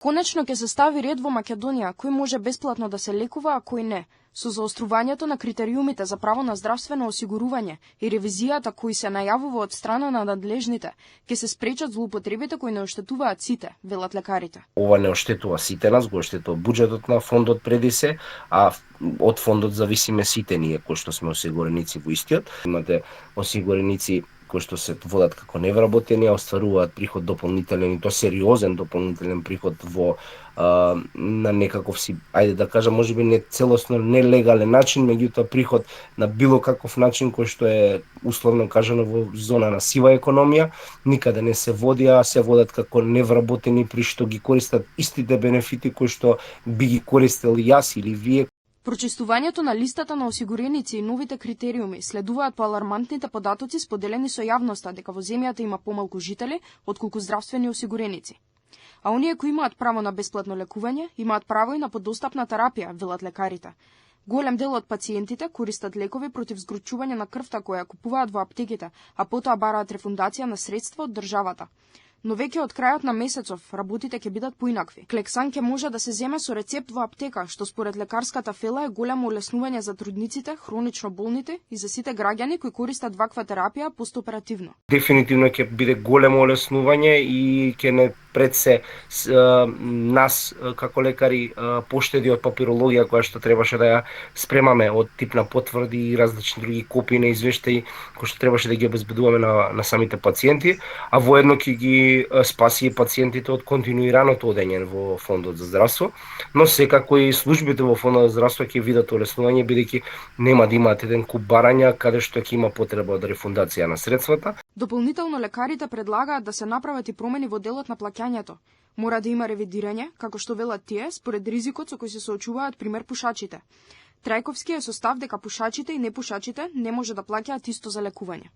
Конечно ќе се стави ред во Македонија кој може бесплатно да се лекува, а кој не. Со заострувањето на критериумите за право на здравствено осигурување и ревизијата кои се најавува од страна на надлежните, ќе се спречат злоупотребите кои не оштетуваат сите, велат лекарите. Ова не оштетува сите нас, го оштетува буџетот на фондот преди се, а од фондот зависиме сите ние кои што сме осигуреници во истиот. Имате осигуреници кои што се водат како невработени, а остваруваат приход дополнителен и то сериозен дополнителен приход во на некаков си, ајде да кажам, можеби не целосно нелегален начин, меѓутоа приход на било каков начин кој што е условно кажано во зона на сива економија, никаде не се води, а се водат како невработени при што ги користат истите бенефити кои што би ги користели јас или вие. Прочистувањето на листата на осигуреници и новите критериуми следуваат по алармантните податоци споделени со јавноста дека во земјата има помалку жители отколку здравствени осигуреници. А оние кои имаат право на бесплатно лекување, имаат право и на подостапна терапија, велат лекарите. Голем дел од пациентите користат лекови против згручување на крвта која купуваат во аптеките, а потоа бараат рефундација на средства од државата. Но веќе од крајот на месецов работите ќе бидат поинакви. Клексан ќе може да се земе со рецепт во аптека, што според лекарската фела е големо олеснување за трудниците, хронично болните и за сите граѓани кои користат ваква терапија постоперативно. Дефинитивно ќе биде големо олеснување и ќе не пред се нас како лекари поштеди од папирологија која што требаше да ја спремаме од тип на потврди и различни други копии на извештаи кои што требаше да ги обезбедуваме на самите пациенти, а воедно ќе ги спаси и пациентите од континуираното одење во фондот за здравство, но секако и службите во фондот за здравство ќе видат олеснување бидејќи нема да имаат еден куп барања каде што ќе има потреба од рефундација на средствата. Дополнително лекарите предлагаат да се направат и промени во делот на плаќањето. Мора да има ревидирање, како што велат тие, според ризикот со кој се соочуваат пример пушачите. Трајковски е со став дека пушачите и непушачите не може да плаќаат исто за лекување.